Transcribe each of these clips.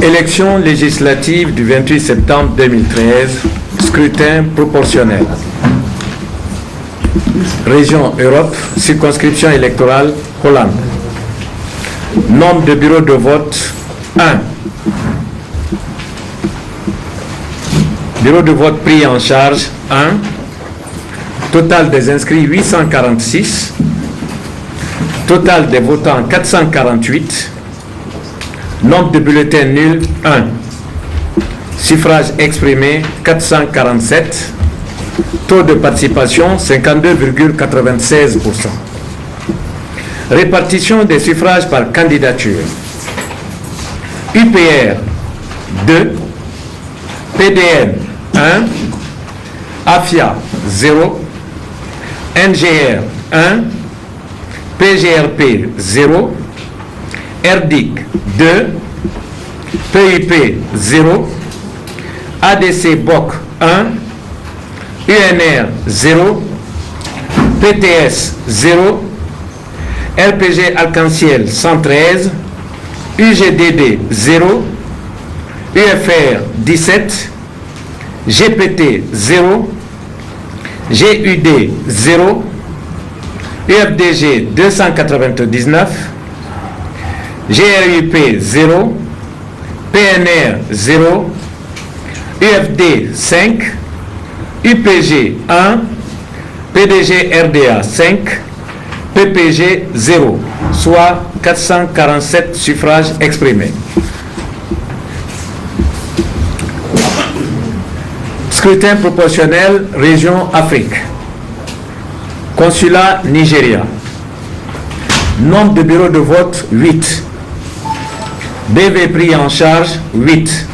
Élection législative du 28 septembre 2013, scrutin proportionnel. Région Europe, circonscription électorale Hollande. Nombre de bureaux de vote 1. Bureau de vote pris en charge 1. Total des inscrits 846. Total des votants 448. Nombre de bulletins nuls 1. Suffrage exprimé 447. Taux de participation 52,96%. Répartition des suffrages par candidature. UPR 2. PDN 1. AFIA 0. NGR 1. PGRP 0. RDIC 2. PIP 0. ADC BOC 1. UNR 0. PTS 0. RPG Arc-en-Ciel 113. UGDD 0. UFR 17. GPT 0. GUD 0. UFDG 299. GRUP 0. PNR 0. UFD 5. UPG 1. PDG RDA 5. PPG 0, soit 447 suffrages exprimés. Scrutin proportionnel, région Afrique. Consulat Nigeria. Nombre de bureaux de vote 8. BV pris en charge 8.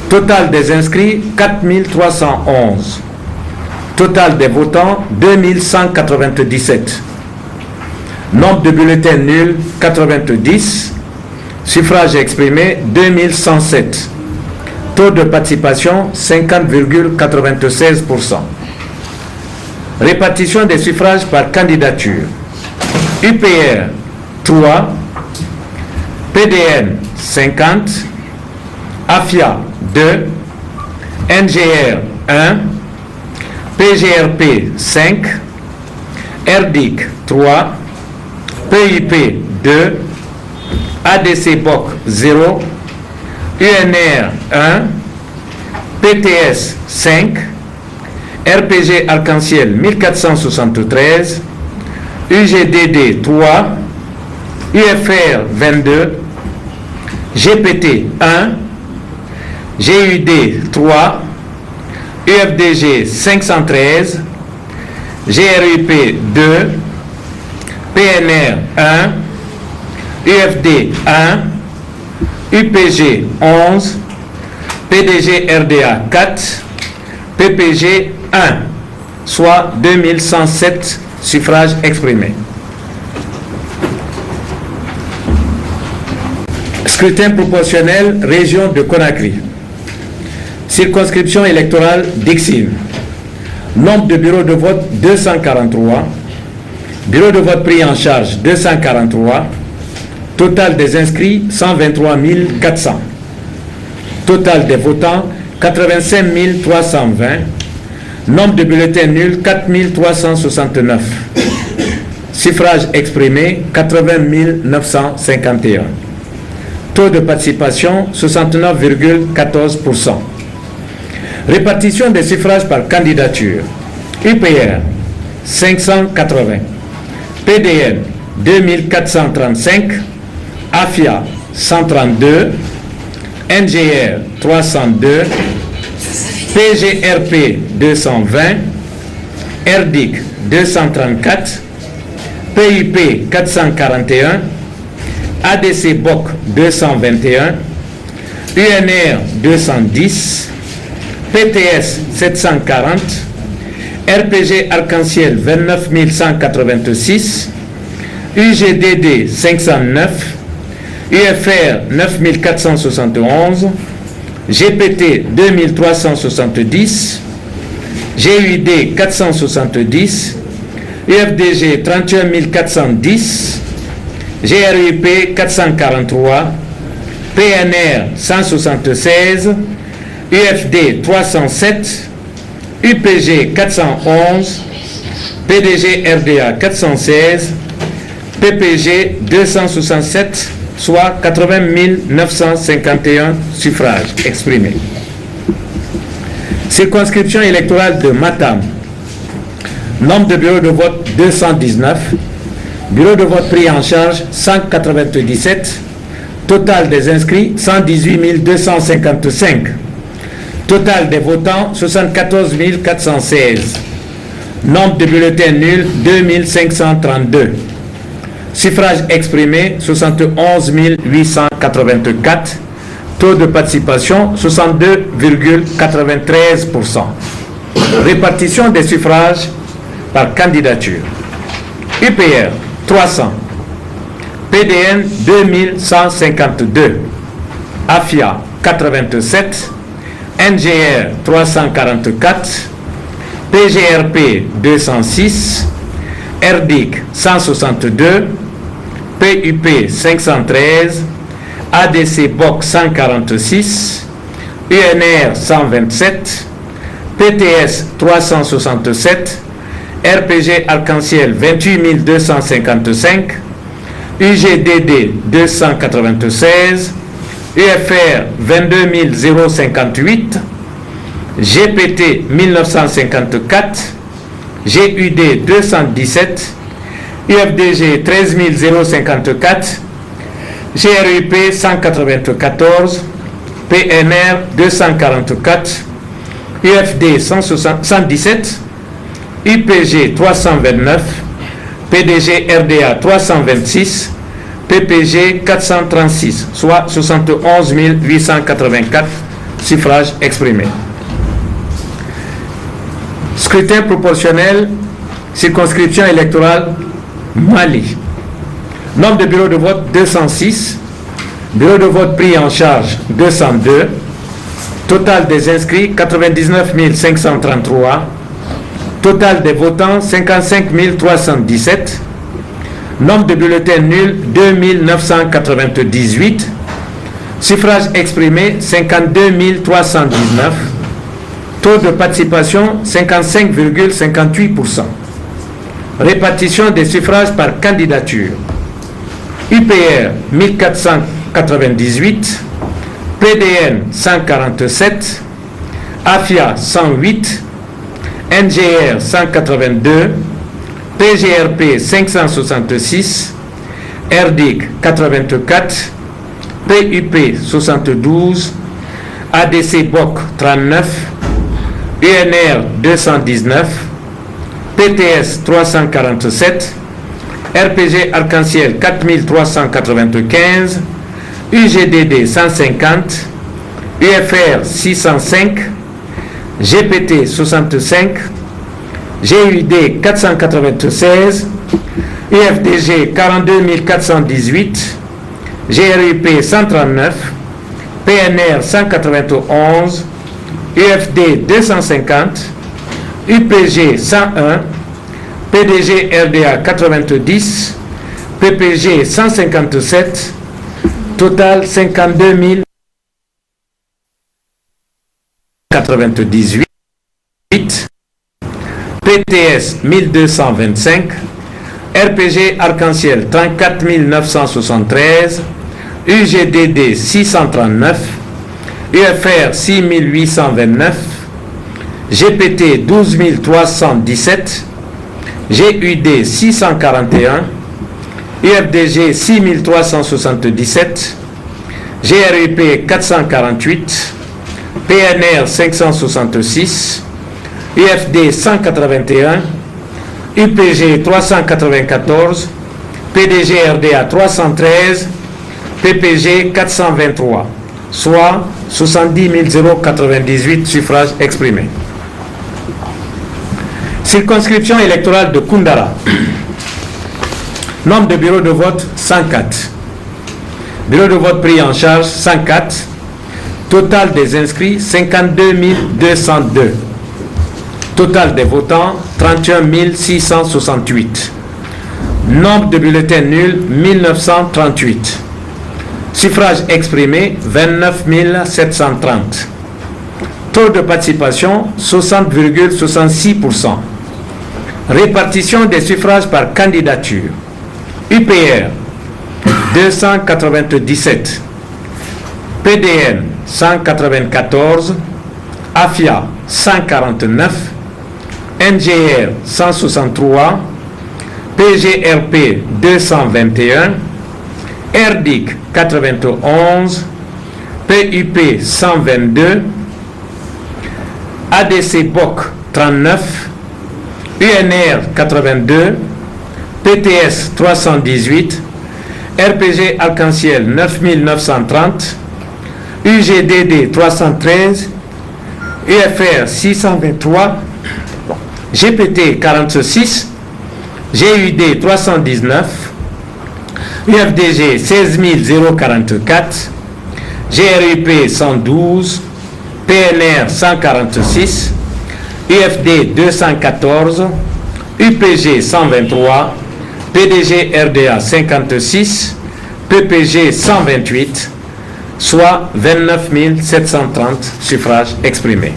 Total des inscrits 4311. Total des votants 2197. Nombre de bulletins nuls 90. Suffrage exprimé 2107. Taux de participation 50,96%. Répartition des suffrages par candidature. UPR 3. PDN 50. AFIA 2. NGR 1. PGRP 5. RDIC 3. PIP 2. ADC BOC 0. UNR 1. PTS 5. RPG Arc-en-Ciel 1473. UGDD 3. UFR 22. GPT 1. GUD 3. UFDG 513. GRUP 2. PNR 1. UFD 1. UPG 11. PDG RDA 4. PPG 1, soit 2107 suffrages exprimés. Scrutin proportionnel, région de Conakry. Circonscription électorale d'Ixine. Nombre de bureaux de vote 243. Bureau de vote pris en charge 243. Total des inscrits 123 400. Total des votants 85 320. Nombre de bulletins nuls 4 369. Suffrage exprimé 80 951. Taux de participation 69,14%. Répartition des suffrages par candidature. UPR 580. PDN 2435. AFIA 132. NGR 302. PGRP 220. RDIC 234. PIP 441. ADC BOC 221. UNR 210. PTS 740. RPG Arc-en-Ciel 29 186. UGDD 509. UFR 9471. GPT 2370. GUD 470. UFDG 31 410, GRUP 443, PNR 176, UFD 307, UPG 411, PDG RDA 416, PPG 267, soit 80 951 suffrages exprimés. Circonscription électorale de Matam. Nombre de bureaux de vote 219. Bureaux de vote pris en charge 197. Total des inscrits 118 255. Total des votants 74 416. Nombre de bulletins nuls 2532. Suffrages exprimés 71 884. Taux de participation 62,93%. Répartition des suffrages par candidature. UPR 300. PDN 2152. AFIA 87. NGR 344. PGRP 206. RDIC 162. PUP 513. ADC BOC 146. UNR 127. PTS 367. RPG Arc-en-Ciel 28 255. UGDD 296. UFR 22 058. GPT 1954. GUD 217. UFDG 13 054. GRUP 194. PNR 244. UFD 117. UPG 329. PDG RDA 326. PPG 436, soit 71 884 suffrages exprimés. Scrutin proportionnel, circonscription électorale Mali. Nombre de bureaux de vote 206. Bureaux de vote pris en charge 202. Total des inscrits 99 533. Total des votants 55 317. Nombre de bulletins nuls 2998. Suffrages exprimés 52 319. Taux de participation 55,58%. Répartition des suffrages par candidature. UPR 1498. PDN 147. AFIA 108. NGR 182. PGRP 566. RDIC 84. PUP 72. ADC BOC 39. UNR 219. PTS 347. RPG Arc-en-Ciel 4395. UGDD 150. UFR 605. GPT 65. GUD 496. UFDG 42 418. GRUP 139. PNR 191. UFD 250. UPG 101. PDG RDA 90. PPG 157. Total 52 098. PTS 1225. RPG Arc-en-Ciel 34 973. UGDD 639. UFR 6829. GPT 12 317. GUD 641. UFDG 6377. GRUP 448. PNR 566. UFD 181. UPG 394. PDG RDA 313. PPG 423, soit 70 098 suffrages exprimés. Circonscription électorale de Koundara. Nombre de bureaux de vote 104. Bureaux de vote pris en charge 104. Total des inscrits 52 202. Total des votants, 31 668. Nombre de bulletins nuls, 1938. Suffrage exprimé, 29 730. Taux de participation, 60,66%. Répartition des suffrages par candidature. UPR, 297. PDN, 194. AFIA, 149. NGR, 163. PGRP, 221. RDIC, 91. PUP, 122. ADC BOC, 39. UNR, 82. PTS, 318. RPG Arc-en-Ciel, 9930. UGDD, 313. UFR, 623. GPT, 46. GUD, 319. UFDG, 16 044. GRUP, 112. PNR, 146. UFD, 214. UPG, 123. PDG RDA, 56. PPG, 128. Soit 29 730 suffrages exprimés.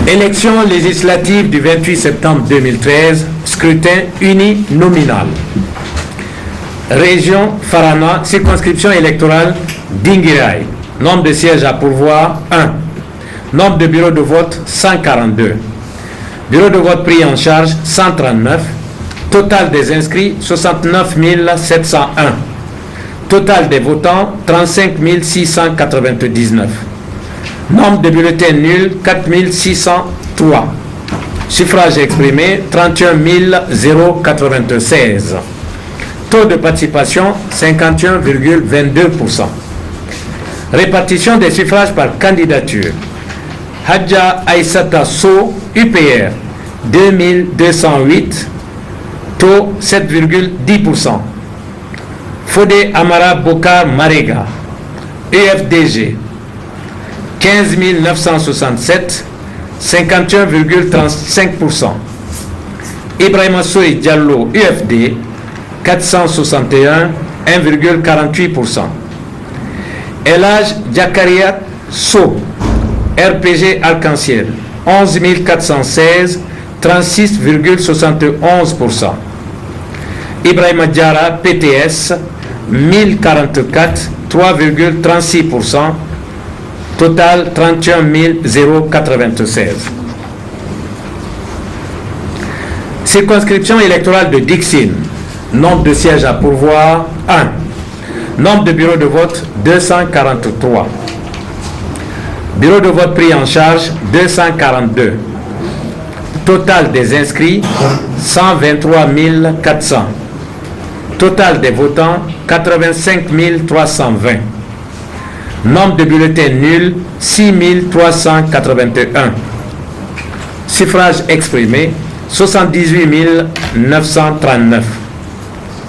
Élection législative du 28 septembre 2013, scrutin uninominal. Région Farana, circonscription électorale d'Ingirai. Nombre de sièges à pourvoir, 1. Nombre de bureaux de vote, 142. Bureau de vote pris en charge, 139. Total des inscrits, 69 701. Total des votants, 35 699. Nombre de bulletins nuls, 4 603. Suffrage exprimé, 31 096. Taux de participation, 51,22%. Répartition des suffrages par candidature. Hadja Aïssata So, UPR, 2208, taux 7,10%. Fodé Amara Bokar Marega, UFDG, 15 967, 51,35%. Ibrahima Soy Diallo, UFD, 461, 1,48%. Elhaj Diakariat So, RPG Arc-en-Ciel, 11 416, 36,71%. Ibrahima Diara, PTS, 1044, 3,36%. Total 31 096. Circonscription électorale de Dixine. Nombre de sièges à pourvoir, 1. Nombre de bureaux de vote, 243. Bureau de vote pris en charge, 242. Total des inscrits, 123 400. Total des votants, 85 320. Nombre de bulletins nuls, 6 381. Suffrage exprimé, 78 939.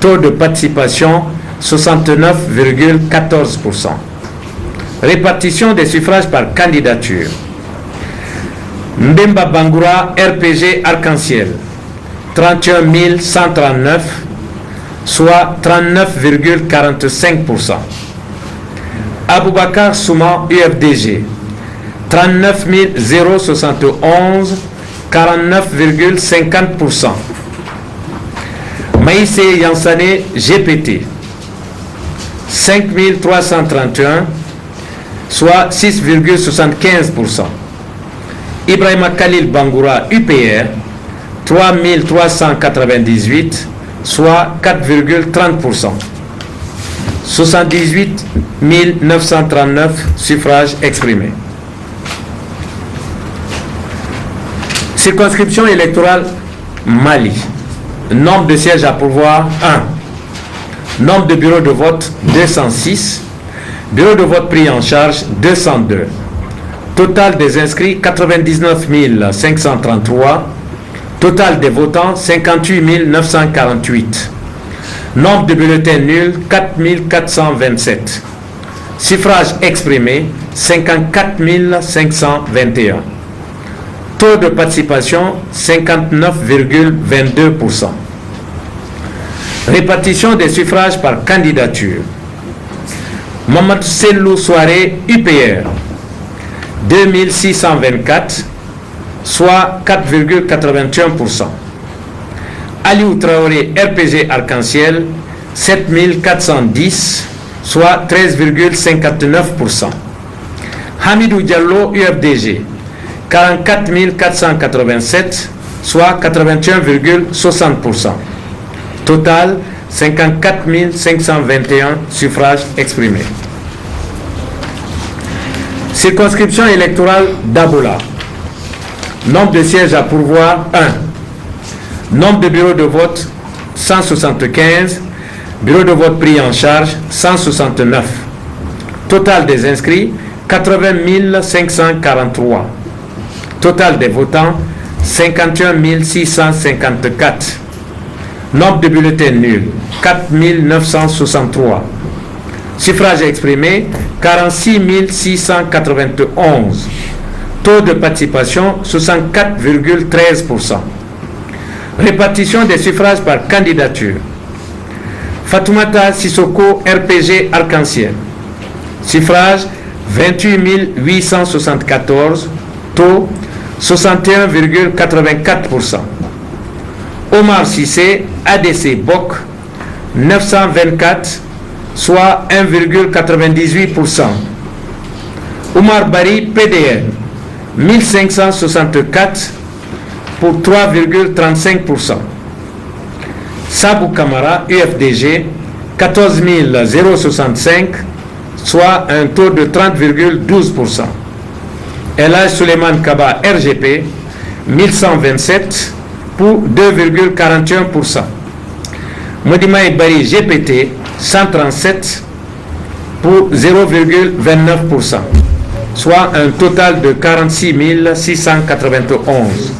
Taux de participation, 69,14%. Répartition des suffrages par candidature. Mbemba Bangoura, RPG Arc-en-Ciel, 31 139, soit 39,45%. Aboubakar Souma, UFDG, 39 071, 49,50%. Maïsé Yansane, GPT, 5 331, soit 6,75%. Ibrahima Khalil Bangoura, UPR, 3 398, soit 4,30%. 78 939 suffrages exprimés. Circonscription électorale Mali. Nombre de sièges à pourvoir, 1. Nombre de bureaux de vote, 206. Bureaux de vote pris en charge, 202. Total des inscrits, 99 533. Total des votants, 58 948. Nombre de bulletins nuls, 4427. Suffrage exprimé, 54 521. Taux de participation, 59,22%. Répartition des suffrages par candidature. Mamadou Sellou Soare, UPR, 2624, soit 4,81%. Aliou Traoré, RPG Arc-en-Ciel, 7410, soit 13,59%. Hamidou Diallo, UFDG, 44 487, soit 81,60%. Total, 54 521 suffrages exprimés. Circonscription électorale d'Abola. Nombre de sièges à pourvoir, 1. Nombre de bureaux de vote, 175. Bureaux de vote pris en charge, 169. Total des inscrits, 80 543. Total des votants, 51 654. Nombre de bulletins nuls, 4 963. Suffrage exprimé, 46 691. Taux de participation, 64,13%. Répartition des suffrages par candidature. Fatoumata Sissoko, RPG Arc-en-Ciel. Suffrage, 28 874. Taux, 61,84%. Omar Sissé, ADC BOC, 924, soit 1,98%. Omar Bari, PDN, 1564 pour 3,35%. Sabou Kamara, UFDG, 14 065, soit un taux de 30,12%. Elhaj Suleiman Kaba, RGP, 1127 pour 2,41%. Modima Bari, GPT, 137 pour 0,29%, soit un total de 46 691.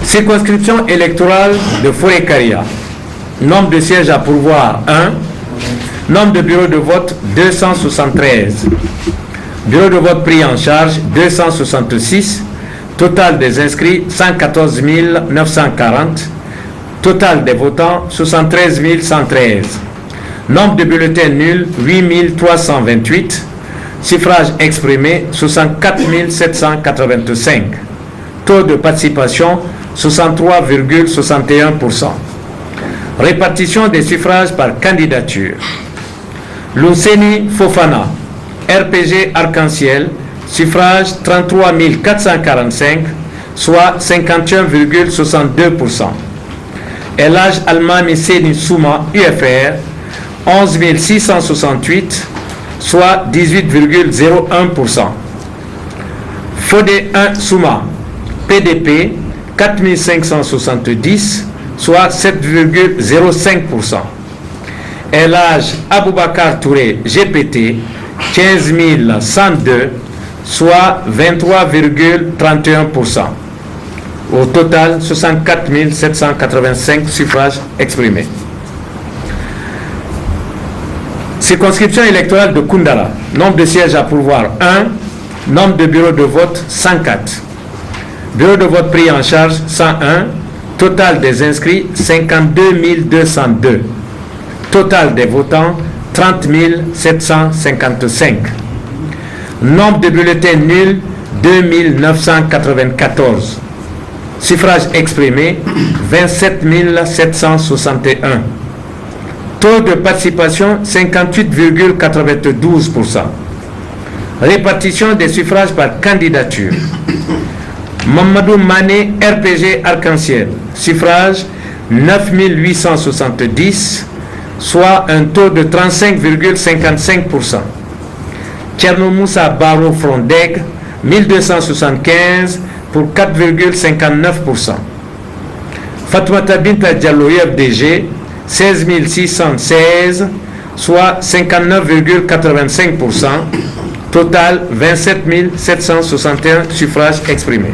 Circonscription électorale de Forêt-Caria. Nombre de sièges à pourvoir, 1. Nombre de bureaux de vote, 273. Bureaux de vote pris en charge, 266. Total des inscrits, 114 940. Total des votants, 73 113. Nombre de bulletins nuls, 8 328. Suffrage exprimé, 64 785. Taux de participation, 63,61%. Répartition des suffrages par candidature. Lousseni Fofana, RPG Arc-en-Ciel, suffrage 33 445, soit 51,62%. Elhaj Almami Seni Souma, UFR, 11 668, soit 18,01%. Fodé 1 Souma, PDP, 4570, soit 7,05%. Elhaj Aboubakar Touré, GPT, 15 102, soit 23,31%. Au total, 64 785 suffrages exprimés. Circonscription électorale de Koundara. Nombre de sièges à pourvoir, 1. Nombre de bureaux de vote, 104. Bureau de vote pris en charge, 101. Total des inscrits, 52 202. Total des votants, 30 755. Nombre de bulletins nuls, 2 994. Suffrage exprimé, 27 761. Taux de participation, 58,92%. Répartition des suffrages par candidature. Mamadou Mané, RPG Arc-en-Ciel. Suffrage, 9 870, soit un taux de 35,55%. Tcherno Moussa Baro Frondeg, 1275 pour 4,59%. Fatoumata Binta Diallo, FDG, 16 616, soit 59,85%. Total, 27 761 suffrages exprimés.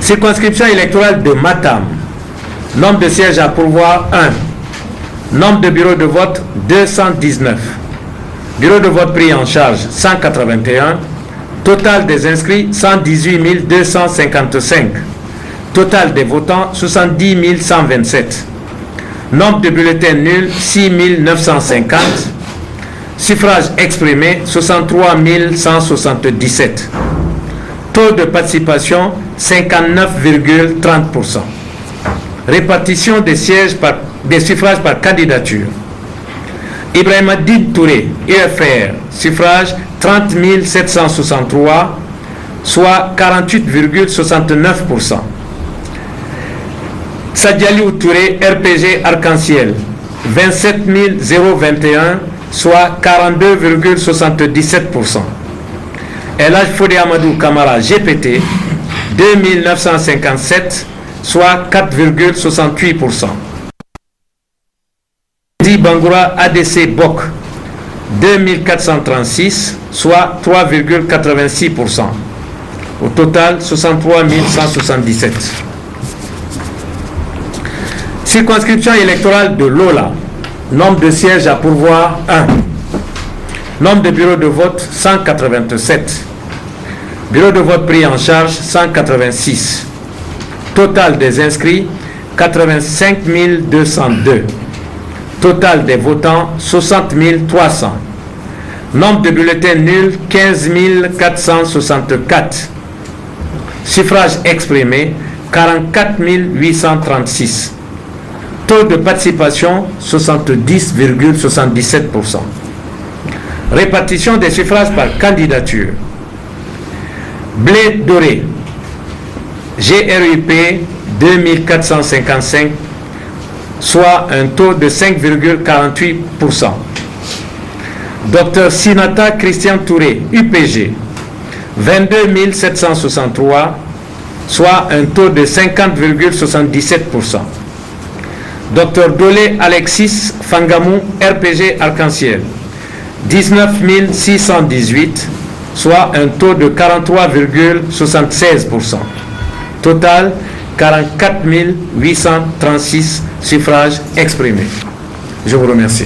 Circonscription électorale de Matam. Nombre de sièges à pourvoir 1. Nombre de bureaux de vote 219. Bureaux de vote pris en charge 181. Total des inscrits 118 255. Total des votants 70 127. Nombre de bulletins nuls 6 950. Suffrage exprimé 63 177. Taux de participation 59,30%. Répartition des sièges des suffrages par candidature. Ibrahima Dine Touré, UFR, suffrage 30 763, soit 48,69%. Sadialiou Touré, RPG Arc-en-Ciel, 27 021, soit 42,77%. Elhaj Fodé Amadou Kamara, GPT, 2957, soit 4,68%. Di Bangoura ADC Bok, 2436, soit 3,86%. Au total, 63 177. Circonscription électorale de Lola. Nombre de sièges à pourvoir 1. Nombre de bureaux de vote 187. Bureaux de vote pris en charge 186. Total des inscrits 85 202. Total des votants 60 300. Nombre de bulletins nuls 15 464. Suffrage exprimé 44 836. Taux de participation 70,77%. Répartition des suffrages par candidature. Blé Doré, GRUP 2455, soit un taux de 5,48%. Dr Sinata Christian Touré, UPG, 22 763, soit un taux de 50,77%. Dr Dolé Alexis Fangamou, RPG Arc-en-Ciel, 19 618, soit un taux de 43,76%. Total, 44 836 suffrages exprimés. Je vous remercie.